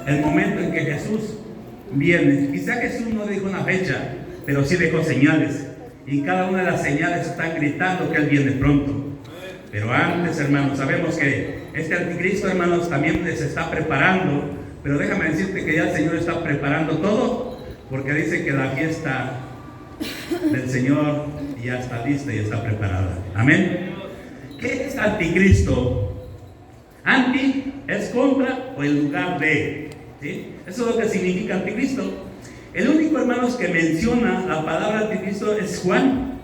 el momento en que Jesús viene. Quizá Jesús no dijo una fecha, pero sí dejó señales. Y cada una de las señales están gritando que Él viene pronto. Pero antes, hermanos, sabemos que este anticristo, hermanos, también se está preparando. Pero déjame decirte que ya el Señor está preparando todo, porque dice que la fiesta del Señor ya está lista y está preparada. Amén. ¿Qué es anticristo? Anti es contra o en lugar de, ¿sí? Eso es lo que significa anticristo. El único, hermanos, que menciona la palabra anticristo es Juan.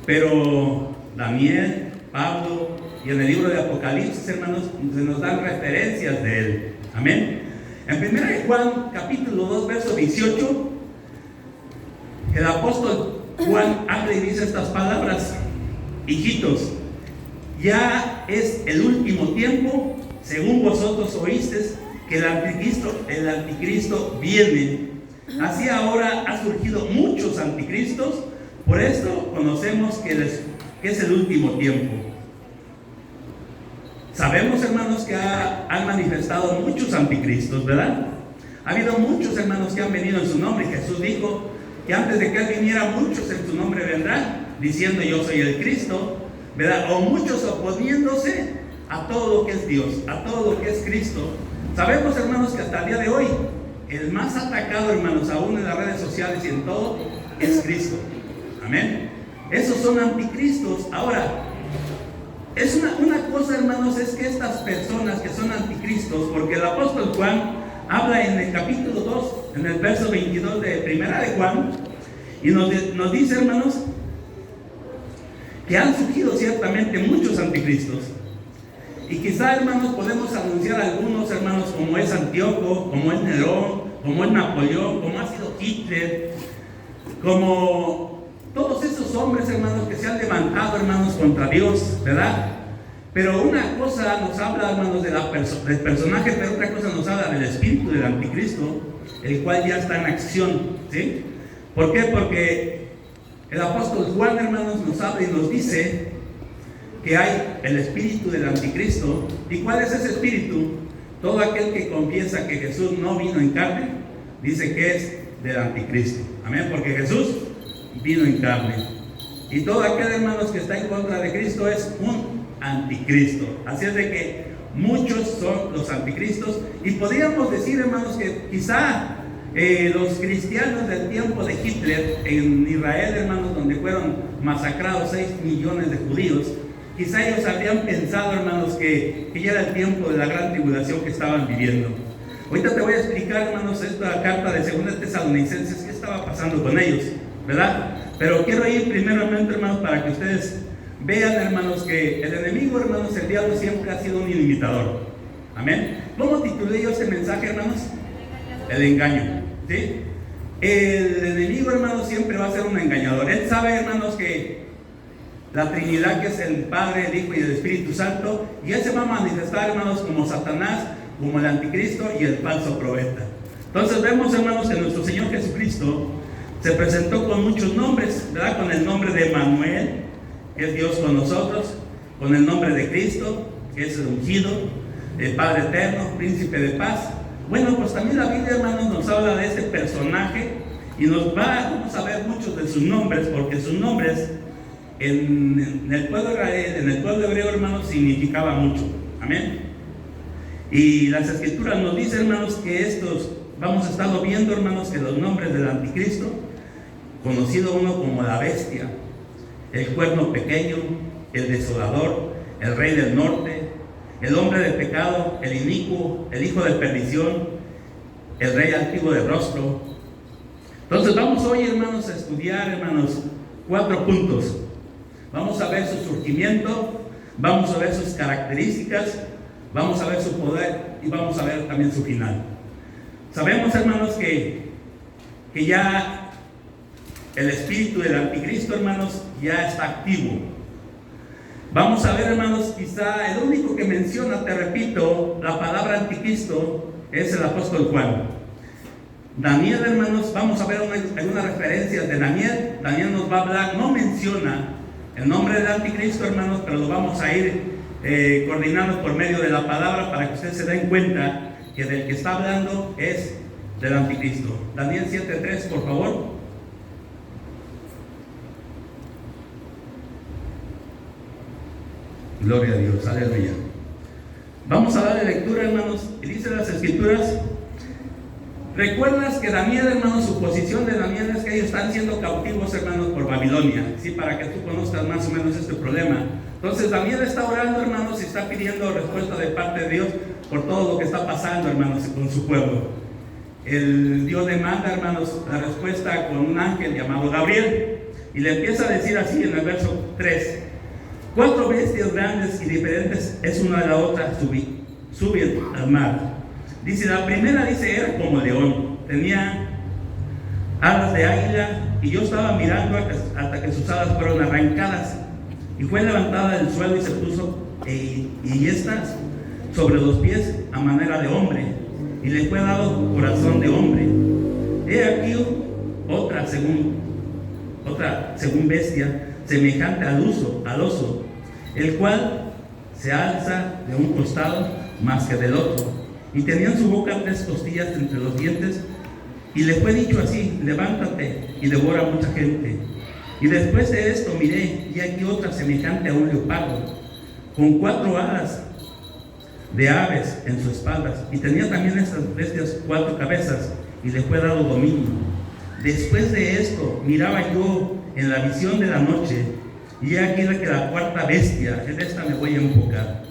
Pero Daniel, Pablo y en el libro de Apocalipsis, hermanos, se nos dan referencias de él. Amén. En 1 Juan capítulo 2 verso 18, el apóstol Juan habla y dice estas palabras: hijitos, ya es el último tiempo, según vosotros oísteis que el anticristo viene. Así ahora ha surgido muchos anticristos. Por esto conocemos que es el último tiempo. Sabemos, hermanos, que han manifestado muchos anticristos, ¿verdad? Ha habido muchos, hermanos, que han venido en su nombre. Jesús dijo que antes de que Él viniera, muchos en su nombre vendrán, diciendo yo soy el Cristo, ¿verdad? O muchos oponiéndose a todo lo que es Dios, a todo lo que es Cristo. Sabemos, hermanos, que hasta el día de hoy, el más atacado, hermanos, aún en las redes sociales y en todo, es Cristo. Amén. Esos son anticristos. Ahora, es una cosa, hermanos, es que estas personas que son anticristos, porque el apóstol Juan habla en el capítulo 2, en el verso 22 de primera de Juan, y nos dice, hermanos, que han surgido ciertamente muchos anticristos. Y quizá, hermanos, podemos anunciar algunos, hermanos, como es Antíoco, como es Nerón, como es Napoleón, como ha sido Hitler, como todos esos hombres, hermanos, que se han levantado, hermanos, contra Dios, ¿verdad? Pero una cosa nos habla, hermanos, del personaje, pero otra cosa nos habla del espíritu del anticristo, el cual ya está en acción, ¿sí? ¿Por qué? Porque el apóstol Juan, hermanos, nos habla y nos dice que hay el espíritu del anticristo. ¿Y cuál es ese espíritu? Todo aquel que confiesa que Jesús no vino en carne, dice que es del anticristo. Amén, porque Jesús vino en carne. Y todo aquel, hermanos, que está en contra de Cristo es un anticristo. Así es de que muchos son los anticristos. Y podríamos decir, hermanos, que quizá los cristianos del tiempo de Hitler en Israel, hermanos, donde fueron masacrados 6 millones de judíos, quizá ellos habrían pensado, hermanos, que ya era el tiempo de la gran tribulación que estaban viviendo. Ahorita te voy a explicar, hermanos, esta carta de 2 Tesalonicenses, qué estaba pasando con ellos, ¿verdad? Pero quiero ir primeramente, hermanos, para que ustedes vean, hermanos, que el enemigo, hermanos, el diablo siempre ha sido un imitador. Amén. ¿Cómo titulé yo este mensaje, hermanos? El engaño, ¿sí? El enemigo, hermanos, siempre va a ser un engañador. Él sabe, hermanos, que la Trinidad, que es el Padre, el Hijo y el Espíritu Santo, y Él se va a manifestar, hermanos, como Satanás, como el anticristo y el falso profeta. Entonces vemos, hermanos, que nuestro Señor Jesucristo se presentó con muchos nombres, ¿verdad? Con el nombre de Emmanuel, que es Dios con nosotros, con el nombre de Cristo, que es el ungido, el Padre eterno, príncipe de paz. Bueno, pues también la Biblia, hermanos, nos habla de este personaje y vamos a ver muchos de sus nombres, porque sus nombres en el pueblo israelí, en el pueblo hebreo, hermanos, significaba mucho. Amén. Y las escrituras nos dicen, hermanos, que vamos a estar viendo, hermanos, que los nombres del anticristo, conocido uno como la bestia, el cuerno pequeño, el desolador, el rey del norte, el hombre del pecado, el inicuo, el hijo de perdición, el rey altivo de rostro. Entonces vamos hoy, hermanos, a estudiar, hermanos, 4 puntos. Vamos a ver su surgimiento, vamos a ver sus características, vamos a ver su poder y vamos a ver también su final. Sabemos, hermanos, que ya el espíritu del anticristo, hermanos, ya está activo. Vamos a ver, hermanos, quizá el único que menciona, te repito, la palabra anticristo es el apóstol Juan. Daniel, hermanos, vamos a ver algunas referencias de Daniel. Daniel nos va a hablar, no menciona el nombre del anticristo, hermanos, pero lo vamos a ir coordinando por medio de la palabra para que ustedes se den cuenta que del que está hablando es del anticristo. Daniel 7:3, por favor. Gloria a Dios, aleluya. Vamos a darle lectura, hermanos, y dice las escrituras. ¿Recuerdas que Daniel, hermanos, su posición de Daniel es que ellos están siendo cautivos, hermanos, por Babilonia? Sí, para que tú conozcas más o menos este problema. Entonces Daniel está orando, hermanos, y está pidiendo respuesta de parte de Dios por todo lo que está pasando, hermanos, con su pueblo. El Dios le manda, hermanos, la respuesta con un ángel llamado Gabriel, y le empieza a decir así en el verso 3: 4 bestias grandes y diferentes es una de la otra suben al mar. Dice, la primera, dice, era como león, tenía alas de águila, y yo estaba mirando hasta que sus alas fueron arrancadas, y fue levantada del suelo y se puso, y estas sobre los pies a manera de hombre, y le fue dado corazón de hombre. He aquí otra según bestia, semejante al oso, el cual se alza de un costado más que del otro, y tenía en su boca 3 costillas entre los dientes, y le fue dicho así: levántate y devora mucha gente. Y después de esto miré, y aquí otra semejante a un leopardo, con 4 alas de aves en sus espaldas, y tenía también estas bestias 4 cabezas, y le fue dado dominio. Después de esto miraba yo en la visión de la noche, y he aquí que la 4ª bestia, en esta me voy a enfocar.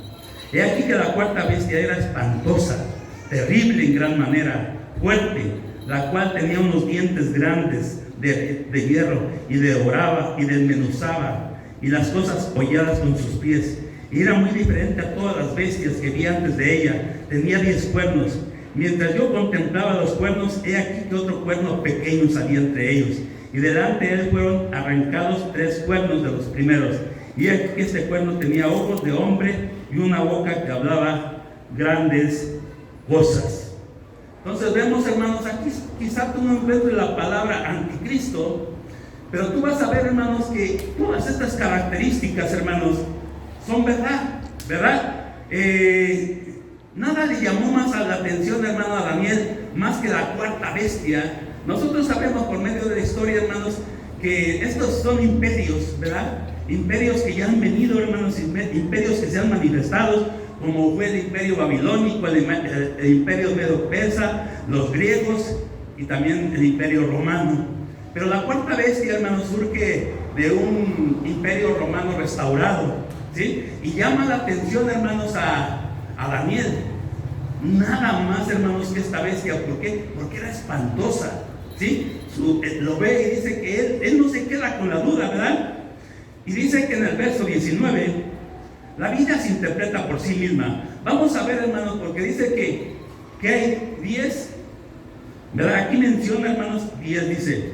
He aquí que la 4ª bestia era espantosa, terrible en gran manera, fuerte, la cual tenía unos dientes grandes de hierro, y devoraba y desmenuzaba, y las cosas holladas con sus pies. Y era muy diferente a todas las bestias que vi antes de ella. Tenía 10 cuernos. Mientras yo contemplaba los cuernos, he aquí que otro cuerno pequeño salía entre ellos, y delante de él fueron arrancados 3 cuernos de los primeros. Y aquí que este cuerno tenía ojos de hombre y una boca que hablaba grandes cosas. Entonces vemos, hermanos, aquí quizá tú no encuentres la palabra anticristo, pero tú vas a ver, hermanos, que todas estas características, hermanos, son verdad. Nada le llamó más a la atención, hermano, a Daniel, más que la 4ª bestia. Nosotros sabemos por medio de la historia, hermanos, que estos son imperios, ¿verdad? Imperios que ya han venido, hermanos, imperios que se han manifestado, como fue el imperio babilónico, el imperio medo-persa, los griegos y también el imperio romano. Pero la 4ª bestia, hermanos, surge de un imperio romano restaurado, ¿sí? Y llama la atención, hermanos, a Daniel. Nada más, hermanos, que esta bestia. ¿Por qué? Porque era espantosa, ¿sí? Lo ve y dice que él no se queda con la duda, ¿verdad? Y dice que en el verso 19, la vida se interpreta por sí misma. Vamos a ver, hermanos, porque dice que hay 10, ¿verdad? Aquí menciona, hermanos, 10, dice: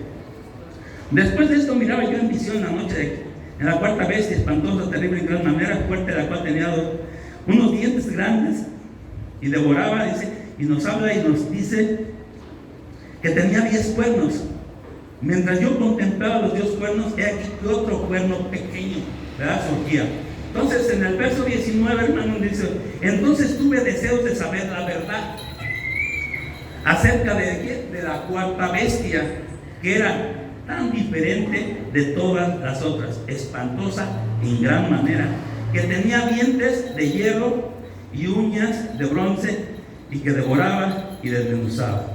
después de esto miraba yo en visión la noche en la 4ª bestia, espantosa, terrible en gran manera, fuerte, la cual tenía unos dientes grandes, y devoraba, dice, y nos habla y nos dice que tenía 10 cuernos. Mientras yo contemplaba los 10 cuernos, he aquí que otro cuerno pequeño, ¿verdad?, surgía. Entonces, en el verso 19, hermano, dice: entonces tuve deseos de saber la verdad acerca de ¿qué? De la 4ª bestia, que era tan diferente de todas las otras, espantosa en gran manera, que tenía dientes de hierro y uñas de bronce, y que devoraba y desmenuzaba.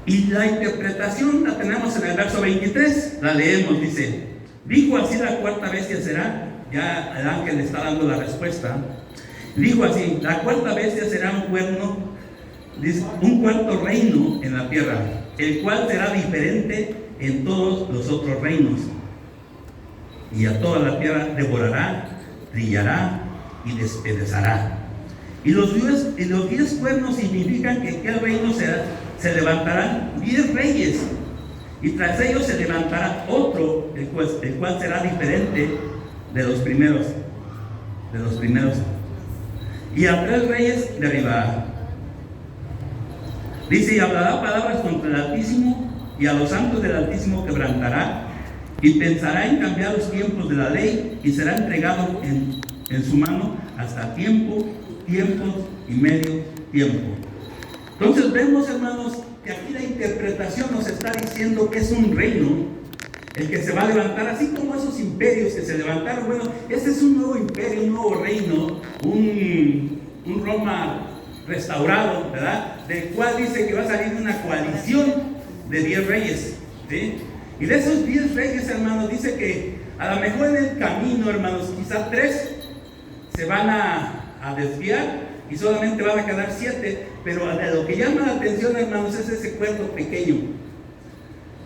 Y la interpretación la tenemos en el verso 23, la leemos, dice: dijo así, la 4ª bestia será, ya el ángel le está dando la respuesta, dijo así: la 4ª bestia será un 4º reino en la tierra, el cual será diferente en todos los otros reinos, y a toda la tierra devorará, trillará y despedazará. Y los 10 cuernos significan que aquel reino se levantarán 10 reyes, y tras ellos se levantará otro, el cual será diferente de los primeros, y a 3 reyes derribará. Dice: y hablará palabras contra el Altísimo, y a los santos del Altísimo quebrantará, y pensará en cambiar los tiempos de la ley, y será entregado en su mano hasta tiempo tiempos y medio tiempo. Entonces vemos, hermanos, que aquí la interpretación nos está diciendo que es un reino el que se va a levantar, así como esos imperios que se levantaron. Bueno, este es un nuevo imperio, un nuevo reino, un Roma restaurado, ¿verdad? Del cual dice que va a salir una coalición de 10 reyes, ¿sí? Y de esos 10 reyes, hermanos, dice que a lo mejor en el camino, hermanos, quizá 3 se van a desviar y solamente van a quedar 7, pero lo que llama la atención, hermanos, es ese cuerpo pequeño,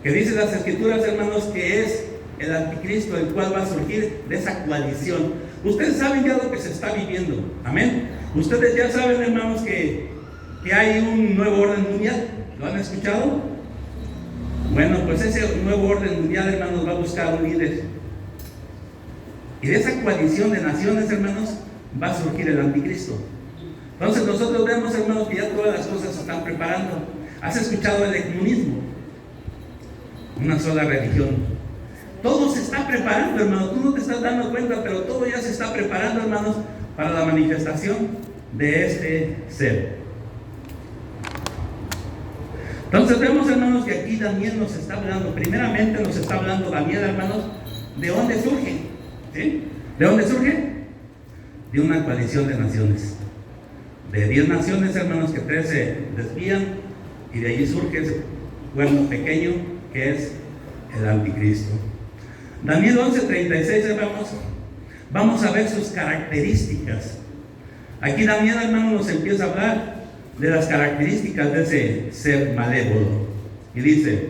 que dice las Escrituras, hermanos, que es el anticristo, el cual va a surgir de esa coalición. Ustedes saben ya lo que se está viviendo, amén. Ustedes ya saben, hermanos, que hay un nuevo orden mundial. ¿Lo han escuchado? Bueno, pues ese nuevo orden mundial, hermanos, va a buscar un líder. Y de esa coalición de naciones, hermanos, va a surgir el anticristo. Entonces nosotros vemos, hermanos, que ya todas las cosas se están preparando. ¿Has escuchado el ecumenismo? Una sola religión. Todo se está preparando, hermanos. Tú no te estás dando cuenta, pero todo ya se está preparando, hermanos, para la manifestación de este ser. Entonces vemos, hermanos, que aquí Daniel nos está hablando. Primeramente nos está hablando Daniel, hermanos, ¿de dónde surge? ¿Sí? ¿De dónde surge? De una coalición de naciones. De 10 naciones, hermanos, que 3 se desvían, y de allí surge ese cuerno pequeño que es el anticristo. Daniel 11:36, hermanos, vamos a ver sus características. Aquí Daniel, hermanos, nos empieza a hablar de las características de ese ser malévolo. Y dice: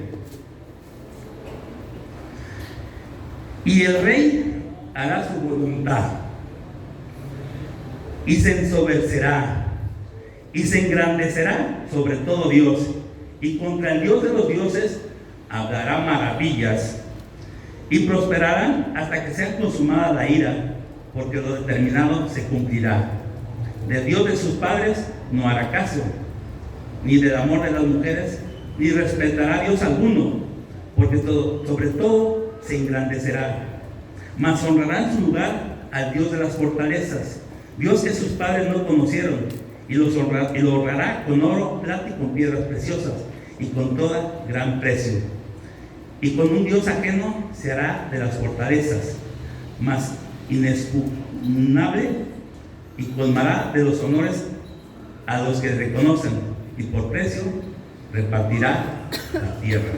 y el rey hará su voluntad, y se ensoberbecerá, y se engrandecerá sobre todo Dios, y contra el Dios de los dioses hablará maravillas, y prosperarán hasta que sea consumada la ira, porque lo determinado se cumplirá. Del Dios de sus padres no hará caso, ni del amor de las mujeres, ni respetará a Dios alguno, porque sobre todo se engrandecerá. Mas honrará en su lugar al Dios de las fortalezas, Dios que sus padres no conocieron, y lo honrará con oro, plata y con piedras preciosas, y con toda gran precio. Y con un Dios ajeno se hará de las fortalezas, mas inexpugnable, y colmará de los honores a los que reconocen, y por precio repartirá la tierra.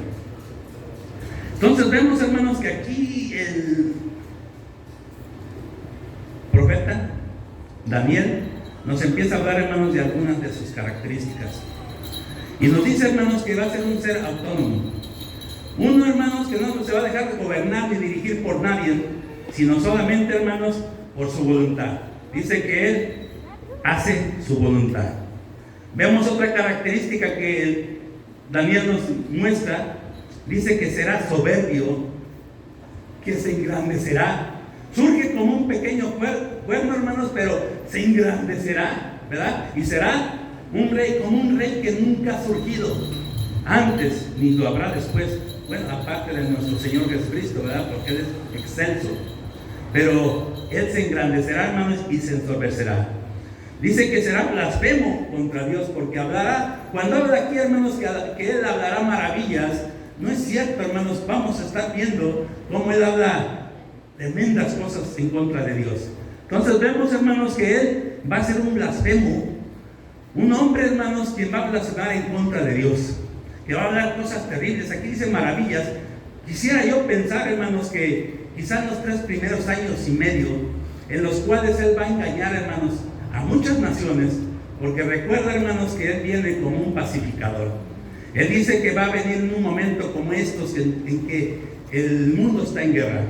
Entonces vemos, hermanos, que aquí el profeta Daniel nos empieza a hablar, hermanos, de algunas de sus características. Y nos dice, hermanos, que va a ser un ser autónomo. Uno, hermanos, que no se va a dejar de gobernar ni dirigir por nadie, sino solamente, hermanos, por su voluntad. Dice que él hace su voluntad. Vemos otra característica que Daniel nos muestra. Dice que será soberbio, que se engrandecerá. Surge como un pequeño cuerno, hermanos, pero se engrandecerá, ¿verdad? Y será un rey, como un rey que nunca ha surgido antes, ni lo habrá después. Bueno, aparte de nuestro Señor Jesucristo, ¿verdad? Porque Él es excelso. Pero Él se engrandecerá, hermanos, y se ensorbecerá. Dice que será blasfemo contra Dios, porque hablará, cuando habla aquí, hermanos, que Él hablará maravillas. No es cierto, hermanos. Vamos a estar viendo cómo Él habla tremendas cosas en contra de Dios. Entonces vemos, hermanos, que Él va a ser un blasfemo, un hombre, hermanos, quien va a blasfemar en contra de Dios, que va a hablar cosas terribles. Aquí dice maravillas. Quisiera yo pensar, hermanos, que quizás los 3 primeros años y medio, en los cuales Él va a engañar, hermanos, a muchas naciones, porque recuerda, hermanos, que Él viene como un pacificador. Él dice que va a venir en un momento como estos, en que el mundo está en guerra,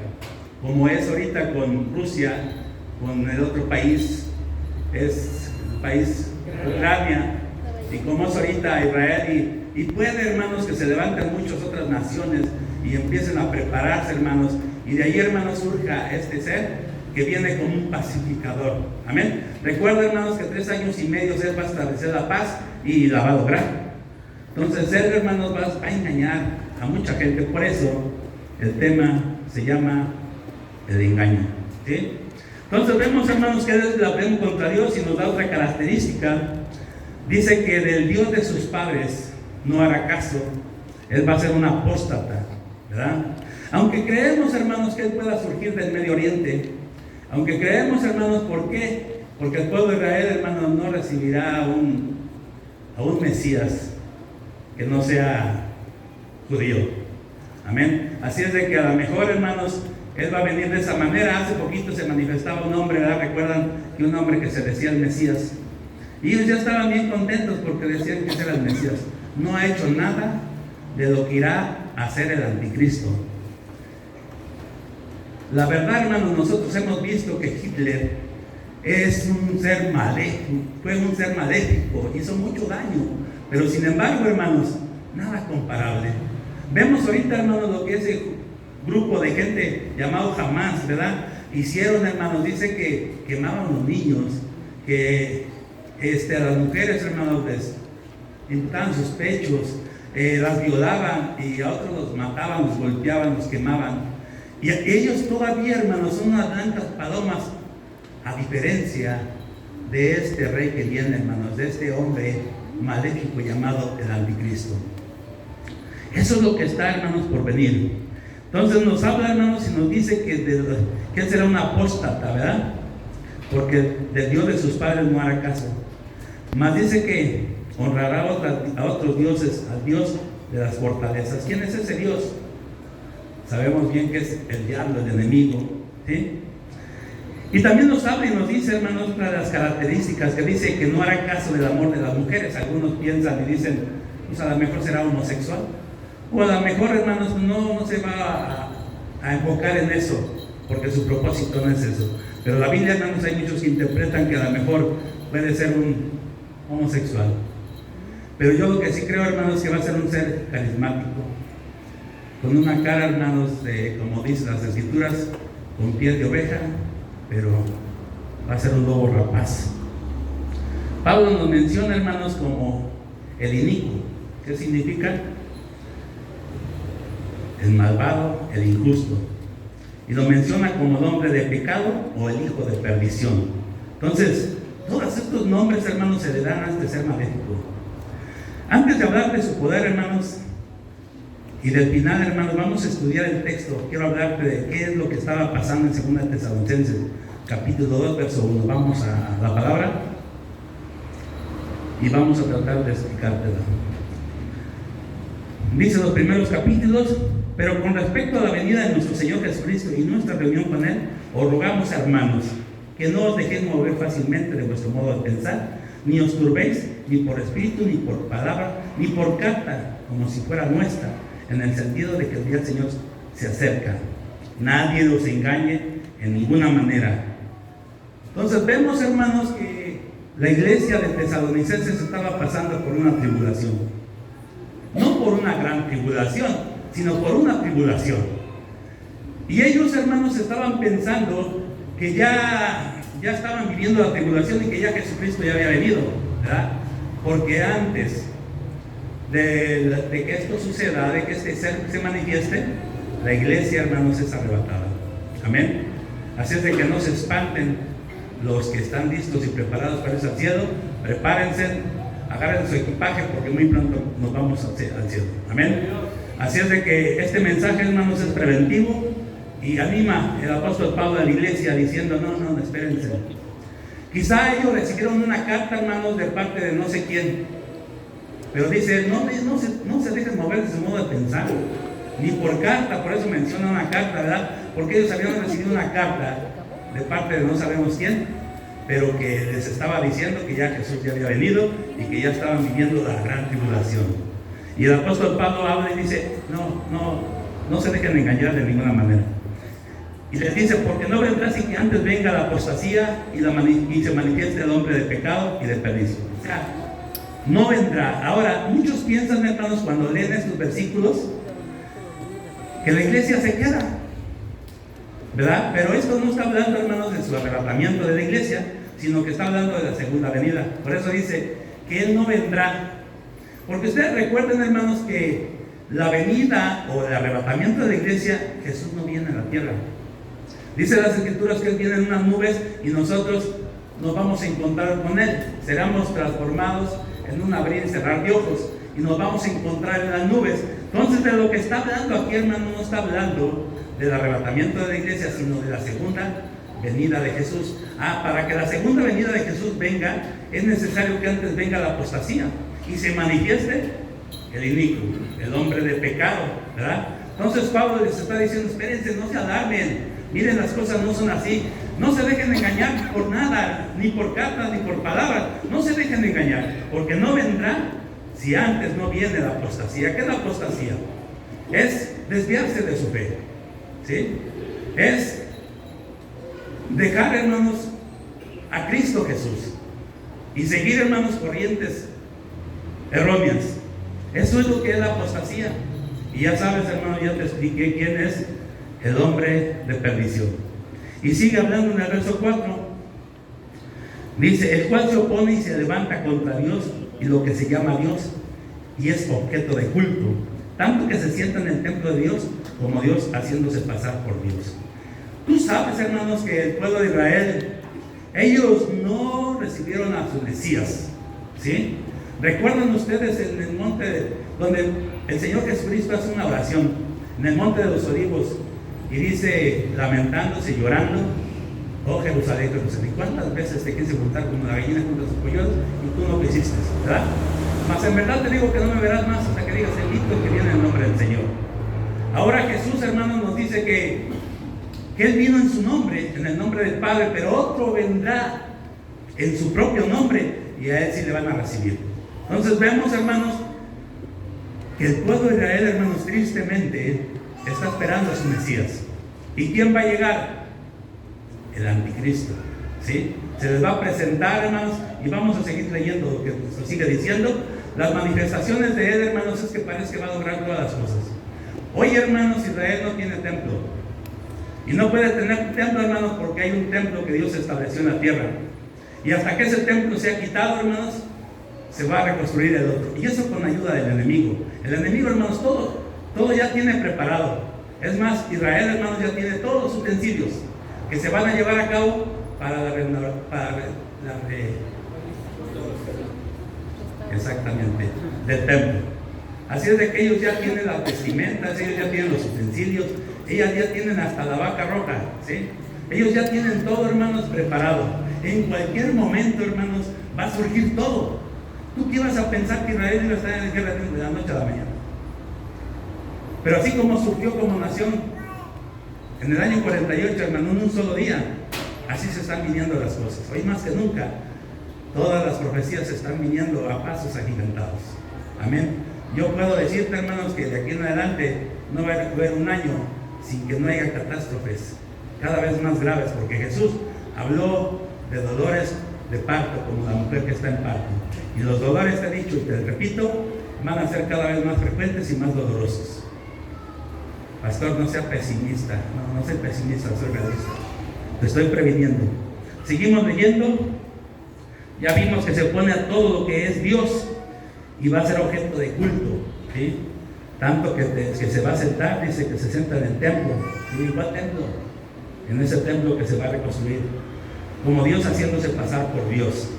como es ahorita con Rusia, con el otro país, es el país Ucrania, y como es ahorita Israel, y puede, hermanos, que se levanten muchas otras naciones y empiecen a prepararse, hermanos, y de ahí, hermanos, surja este ser que viene como un pacificador. Amén. Recuerda, hermanos, que 3 años y medio Él va a establecer la paz y la va a lograr. Entonces Él, hermanos, va a engañar a mucha gente. Por eso el tema se llama el engaño, ¿sí? Entonces vemos, hermanos, que es la blasfemo contra Dios y nos da otra característica. Dice que del Dios de sus padres no hará caso. Él va a ser un apóstata, ¿verdad? Aunque creemos, hermanos, que Él pueda surgir del Medio Oriente, aunque creemos, hermanos, ¿por qué? Porque el pueblo de Israel, hermanos, no recibirá a un Mesías que no sea judío. Amén. Así es de que a lo mejor, hermanos, Él va a venir de esa manera. Hace poquito se manifestaba un hombre, ¿verdad? Recuerdan que un hombre que se decía el Mesías. Y ellos ya estaban bien contentos porque decían que ese era el Mesías. No ha hecho nada de lo que irá a hacer el anticristo. La verdad, hermanos, nosotros hemos visto que Hitler es un ser maléfico, fue un ser maléfico, hizo mucho daño, pero sin embargo, hermanos, nada comparable. Vemos ahorita, hermanos, lo que ese grupo de gente llamado Hamas, ¿verdad? Hicieron, hermanos, dice que quemaban los niños, que a las mujeres, hermanos, les imputaban sus pechos, las violaban y a otros los mataban, los golpeaban, los quemaban. Y ellos todavía, hermanos, son unas blancas palomas, a diferencia de este rey que viene, hermanos, de este hombre maléfico llamado el anticristo. Eso es lo que está, hermanos, por venir. Entonces nos habla, hermanos, y nos dice que él será un apóstata, ¿verdad? Porque del Dios de sus padres no hará caso. Mas dice que honrará a otros dioses, al Dios de las fortalezas. ¿Quién es ese Dios? Sabemos bien que es el diablo, el enemigo, ¿sí? Y también nos habla y nos dice, hermanos, una de las características que dice que no hará caso del amor de las mujeres. Algunos piensan y dicen, pues a lo mejor será homosexual, o a lo mejor, hermanos, no se va a enfocar en eso, porque su propósito no es eso. Pero la Biblia, hermanos, hay muchos que interpretan que a lo mejor puede ser un homosexual. Pero yo lo que sí creo, hermanos, es que va a ser un ser carismático, con una cara, hermanos, como dicen las escrituras, con piel de oveja, pero va a ser un lobo rapaz. Pablo nos menciona, hermanos, como el inicuo. ¿Qué significa? El malvado, el injusto. Y lo menciona como el hombre de pecado o el hijo de perdición. Entonces, todos estos nombres, hermanos, se le dan a este ser maléfico. Antes de hablar de su poder, hermanos, y del final, hermanos, vamos a estudiar el texto. Quiero hablarte de qué es lo que estaba pasando en 2 Tesalonicenses, capítulo 2, verso 1. Vamos a la palabra y vamos a tratar de explicártela. Dice los primeros capítulos: pero con respecto a la venida de nuestro Señor Jesucristo y nuestra reunión con Él, os rogamos, hermanos, que no os dejéis mover fácilmente de vuestro modo de pensar, ni os turbéis, ni por espíritu, ni por palabra, ni por carta, como si fuera nuestra, en el sentido de que el día del Señor se acerca. Nadie os engañe en ninguna manera. Entonces vemos, hermanos, que la iglesia de Tesalonicenses estaba pasando por una tribulación. No por una gran tribulación, sino por una tribulación. Y ellos, hermanos, estaban pensando que ya estaban viviendo la tribulación y que ya Jesucristo ya había venido, ¿verdad? Porque antes de que esto suceda, de que este ser se manifieste, la iglesia, hermanos, es arrebatada. Amén. Así es de que no se espanten los que están listos y preparados para irse al cielo. Prepárense, agarren su equipaje, porque muy pronto nos vamos al cielo. Amén. Así es de que este mensaje, hermanos, es preventivo y anima el apóstol Pablo a la iglesia diciendo: no, espérense. Quizá ellos recibieron una carta, hermanos, de parte de no sé quién, pero dice, no se dejen mover de su modo de pensar, ni por carta. Por eso menciona una carta, ¿verdad? Porque ellos habían recibido una carta de parte de no sabemos quién, pero que les estaba diciendo que ya Jesús ya había venido y que ya estaban viviendo la gran tribulación. Y el apóstol Pablo habla y dice, no se dejen engañar de ninguna manera. Y les dice, porque no vendrá sin que antes venga la apostasía y se manifieste el hombre de pecado y de perdición. O sea, no vendrá. Ahora, muchos piensan, hermanos, cuando leen estos versículos, que la iglesia se queda, ¿verdad? Pero esto no está hablando, hermanos, de su arrebatamiento de la iglesia, sino que está hablando de la segunda venida. Por eso dice que Él no vendrá. Porque ustedes recuerden, hermanos, que la venida o el arrebatamiento de la iglesia, Jesús no viene a la tierra. Dice las Escrituras que Él viene en unas nubes y nosotros nos vamos a encontrar con Él. Seremos transformados en un abrir y cerrar de ojos y nos vamos a encontrar en las nubes. Entonces, de lo que está hablando aquí, hermano, no está hablando del arrebatamiento de la iglesia, sino de la segunda venida de Jesús. Para que la segunda venida de Jesús venga, es necesario que antes venga la apostasía y se manifieste el inicuo, el hombre de pecado, ¿verdad? Entonces Pablo les está diciendo: espérense, no se alarmen, miren, las cosas no son así, no se dejen engañar por nada, ni por cartas, ni por palabras, no se dejen engañar, porque no vendrá si antes no viene la apostasía. ¿Qué es la apostasía? Es desviarse de su fe, ¿sí? Es dejar, hermanos, a Cristo Jesús y seguir, hermanos, corrientes erróneas. Eso es lo que es la apostasía. Y ya sabes, hermano, ya te expliqué quién es el hombre de perdición. Y sigue hablando en el verso 4. Dice: el cual se opone y se levanta contra Dios y lo que se llama Dios, y es objeto de culto, tanto que se sienta en el templo de Dios como Dios haciéndose pasar por Dios. Tú sabes, hermanos, que el pueblo de Israel, ellos no recibieron a su Mesías, ¿sí? ¿Recuerdan ustedes en el monte donde el Señor Jesucristo hace una oración, en el monte de los Olivos, y dice, lamentándose y llorando: oh Jerusalén, Jerusalén, ¿cuántas veces te quise juntar como la gallina junto a sus polluelos y tú no quisiste, ¿verdad? Mas en verdad te digo que no me verás más hasta que digas: bendito que viene en el nombre del Señor. Ahora Jesús, hermanos, nos dice que Él vino en su nombre, en el nombre del Padre, pero otro vendrá en su propio nombre y a Él sí le van a recibir. Entonces vemos, hermanos, que el pueblo de Israel, hermanos, tristemente está esperando a su Mesías. ¿Y quién va a llegar? El anticristo, ¿sí? Se les va a presentar, hermanos, y vamos a seguir leyendo lo que nos sigue diciendo. Las manifestaciones de Él, hermanos, es que parece que va a lograr todas las cosas. Hoy, hermanos, Israel no tiene templo. Y no puede tener templo, hermanos, porque hay un templo que Dios estableció en la tierra. Y hasta que ese templo sea quitado, hermanos, se va a reconstruir el otro. Y eso con ayuda del enemigo. El enemigo, hermanos, todo ya tiene preparado. Es más, Israel, hermanos, ya tiene todos los utensilios que se van a llevar a cabo exactamente, del templo. Así es de que ellos ya tienen las vestimentas, ellos ya tienen los utensilios, ellas ya tienen hasta la vaca roja, ¿sí? Ellos ya tienen todo, hermanos, preparado. En cualquier momento, hermanos, va a surgir todo. ¿Tú qué ibas a pensar que Israel iba a estar en guerra de la noche a la mañana? Pero así como surgió como nación en el año 48, hermano, en un solo día, así se están viniendo las cosas. Hoy más que nunca, todas las profecías se están viniendo a pasos agigantados. Amén. Yo puedo decirte, hermanos, que de aquí en adelante no va a haber un año sin que no haya catástrofes cada vez más graves, porque Jesús habló de dolores de parto, como la mujer que está en parto. Y los dolores, te he dicho y te repito, van a ser cada vez más frecuentes y más dolorosos. Pastor, no sea pesimista. No soy pesimista, soy realista. Te estoy previniendo. Seguimos leyendo. Ya vimos que se opone a todo lo que es Dios y va a ser objeto de culto, ¿sí? Tanto que se va a sentar, dice que se sienta en el templo. ¿Sí? ¿Cuál templo? En ese templo que se va a reconstruir, como Dios haciéndose pasar por Dios.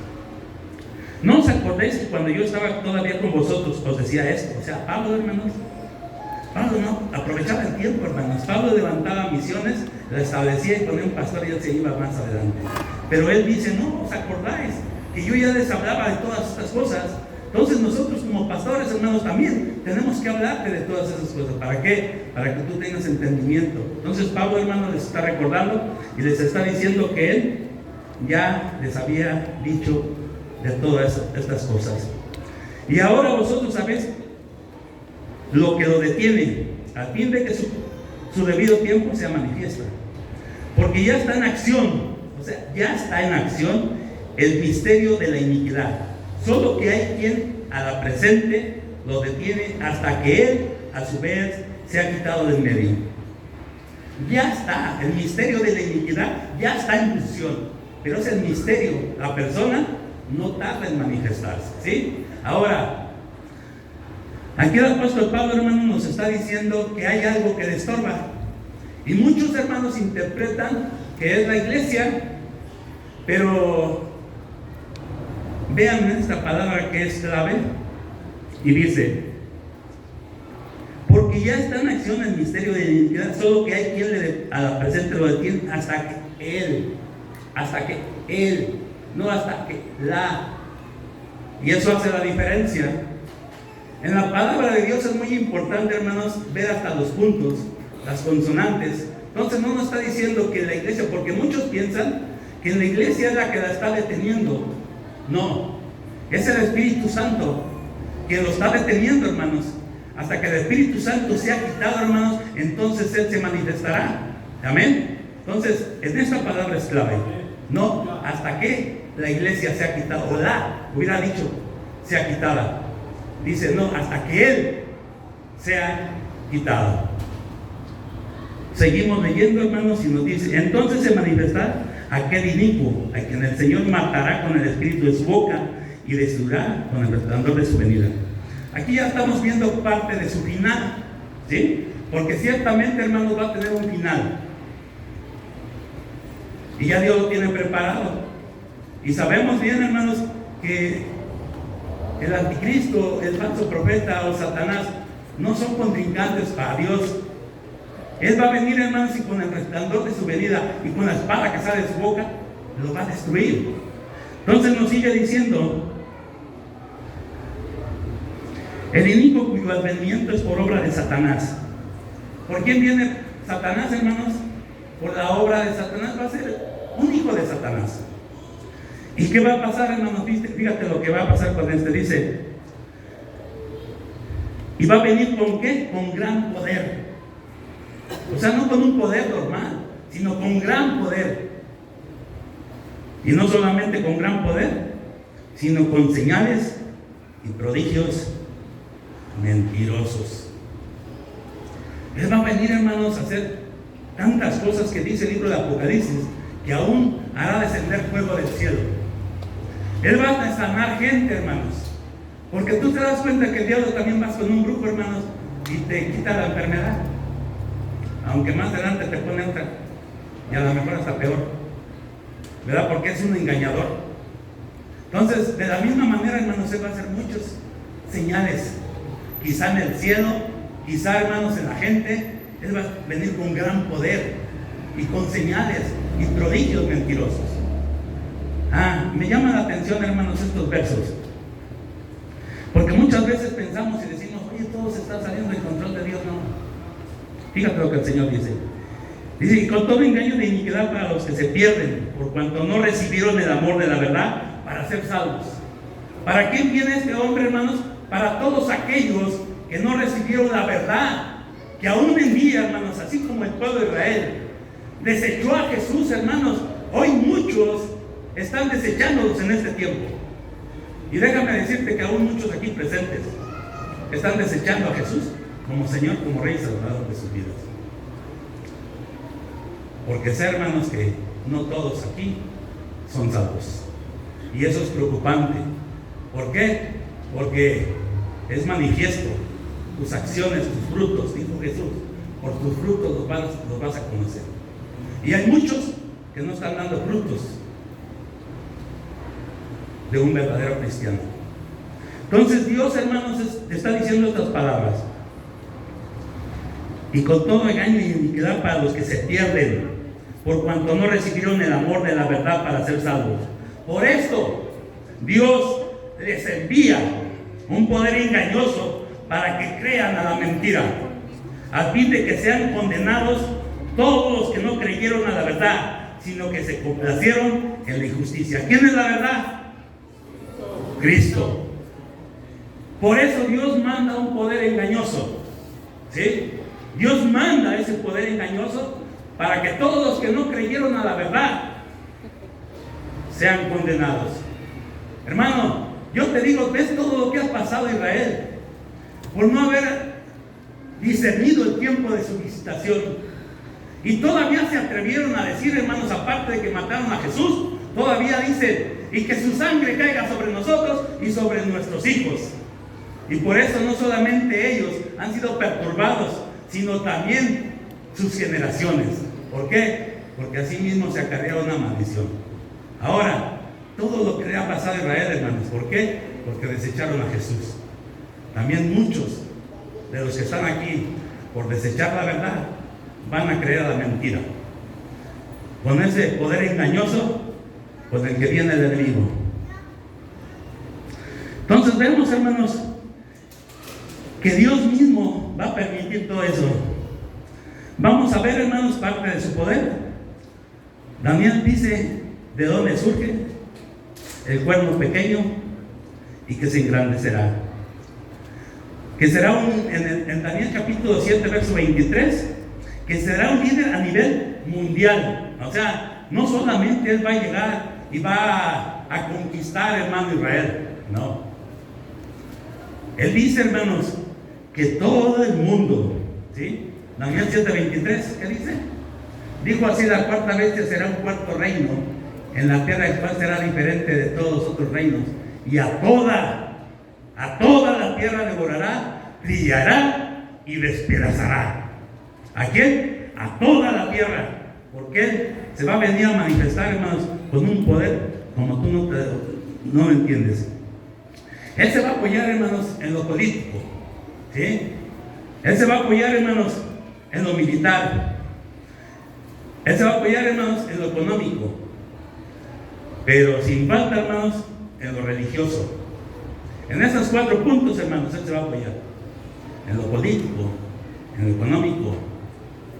¿No os acordáis que cuando yo estaba todavía con vosotros os decía esto? O sea, Pablo, hermanos, Pablo no aprovechaba el tiempo, hermanos. Pablo levantaba misiones, la establecía y ponía un pastor y él se iba más adelante. Pero él dice: no, ¿os acordáis que yo ya les hablaba de todas estas cosas? Entonces nosotros como pastores, hermanos, también tenemos que hablarte de todas esas cosas. ¿Para qué? Para que tú tengas entendimiento. Entonces Pablo, hermano, les está recordando y les está diciendo que él ya les había dicho de todas estas cosas. Y ahora vosotros sabéis lo que lo detiene, al fin de que su debido tiempo sea manifiesta. Porque ya está en acción, o sea, ya está en acción el misterio de la iniquidad. Solo que hay quien a la presente lo detiene hasta que él, a su vez, se ha quitado del medio. Ya está, el misterio de la iniquidad ya está en función, pero es el misterio, la persona no tarda en manifestarse, ¿sí? Ahora, aquí el apóstol Pablo, hermano, nos está diciendo que hay algo que le estorba. Y muchos hermanos interpretan que es la iglesia, pero vean esta palabra que es clave y dice: porque ya está en acción el misterio de la iniquidad, solo que hay quien a la presente lo detiene hasta que él, no hasta que la. Y eso hace la diferencia. En la palabra de Dios es muy importante, hermanos, ver hasta los puntos, las consonantes. Entonces no nos está diciendo que la iglesia, porque muchos piensan que la iglesia es la que la está deteniendo. No, es el Espíritu Santo que lo está deteniendo, hermanos. Hasta que el Espíritu Santo sea quitado, hermanos, entonces Él se manifestará. Amén. Entonces, en esta palabra es clave. No, hasta que la iglesia sea quitada, o hubiera dicho, sea quitada. Dice, no, hasta que Él sea quitado. Seguimos leyendo, hermanos, y nos dice: entonces se manifestará aquel inicuo, a quien el Señor matará con el espíritu de su boca y destruirá con el resplandor de su venida. Aquí ya estamos viendo parte de su final, ¿sí? Porque ciertamente, hermanos, va a tener un final. Y ya Dios lo tiene preparado. Y sabemos bien, hermanos, que el anticristo, el falso profeta o Satanás no son contrincantes para Dios. Él va a venir, hermanos, y con el resplandor de su venida y con la espada que sale de su boca, lo va a destruir. Entonces nos sigue diciendo: el inicuo cuyo advenimiento es por obra de Satanás. ¿Por quién viene Satanás, hermanos? Por la obra de Satanás. Va a ser un hijo de Satanás. ¿Y qué va a pasar, hermanos? Fíjate lo que va a pasar con este. Dice: y va a venir ¿con qué? Con gran poder. O sea, no con un poder normal, sino con gran poder. Y no solamente con gran poder, sino con señales y prodigios mentirosos. Él va a venir, hermanos, a hacer tantas cosas que dice el libro de Apocalipsis, que aún hará descender fuego del cielo. Él va a sanar gente, hermanos, porque tú te das cuenta que el diablo también vas con un brujo, hermanos, y te quita la enfermedad, aunque más adelante te pone otra, y a lo mejor hasta peor, ¿verdad? Porque es un engañador. Entonces, de la misma manera, hermanos, él va a hacer muchas señales, quizá en el cielo, quizá, hermanos, en la gente. Él va a venir con gran poder y con señales y prodigios mentirosos. Me llama la atención, hermanos, estos versos, porque muchas veces pensamos y decimos: oye, todo se está saliendo del control de Dios. No. Fíjate lo que el Señor dice. Dice: y con todo engaño de iniquidad para los que se pierden, por cuanto no recibieron el amor de la verdad para ser salvos. ¿Para quién viene este hombre, hermanos? Para todos aquellos que no recibieron la verdad, que aún en día, hermanos, así como el pueblo de Israel desechó a Jesús, hermanos, hoy muchos están desechándolos en este tiempo. Y déjame decirte que aún muchos aquí presentes están desechando a Jesús como Señor, como Rey y Salvador de sus vidas. Porque sé, hermanos, que no todos aquí son salvos. Y eso es preocupante. ¿Por qué? Porque es manifiesto. Tus acciones, tus frutos, dijo Jesús, por tus frutos los vas a conocer. Y hay muchos que no están dando frutos de un verdadero cristiano. Entonces Dios, hermanos, está diciendo estas palabras: y con todo engaño y iniquidad para los que se pierden, por cuanto no recibieron el amor de la verdad para ser salvos. Por esto Dios les envía un poder engañoso para que crean a la mentira, a fin de que sean condenados todos los que no creyeron a la verdad, sino que se complacieron en la injusticia. ¿Quién es la verdad? Cristo. Por eso Dios manda un poder engañoso, ¿sí? Dios manda ese poder engañoso para que todos los que no creyeron a la verdad sean condenados. Hermano, yo te digo, ves todo lo que ha pasado a Israel por no haber discernido el tiempo de su visitación. Y todavía se atrevieron a decir, hermanos, aparte de que mataron a Jesús, todavía dicen: y que su sangre caiga sobre nosotros y sobre nuestros hijos. Y por eso no solamente ellos han sido perturbados, sino también sus generaciones. ¿Por qué? Porque así mismo se acarrea una maldición. Ahora, todo lo que le ha pasado a Israel, hermanos, ¿por qué? Porque desecharon a Jesús. También muchos de los que están aquí, por desechar la verdad, van a creer a la mentira, con ese poder engañoso con el que viene el enemigo. Entonces vemos, hermanos, que Dios mismo va a permitir todo eso. Vamos a ver, hermanos, parte de su poder. Daniel dice de dónde surge el cuerno pequeño y que se engrandecerá. Que será en Daniel capítulo 7, verso 23, que será un líder a nivel mundial. O sea, no solamente él va a llegar y va a conquistar, hermano, Israel. No. Él dice, hermanos, que todo el mundo, ¿sí? Daniel 7:23, ¿qué dice? Dijo así: la cuarta bestia será un cuarto reino en la tierra, el cual será diferente de todos los otros reinos, y a toda la tierra devorará, trillará y despedazará. ¿A quién? A toda la tierra, porque él se va a venir a manifestar, hermanos, con un poder como tú no entiendes. Él se va a apoyar, hermanos, en lo político, ¿sí? Él se va a apoyar, hermanos, en lo militar. Él se va a apoyar, hermanos, en lo económico, pero sin falta, hermanos, en lo religioso. En esos 4 puntos, hermanos, él se va a apoyar: en lo político, en lo económico,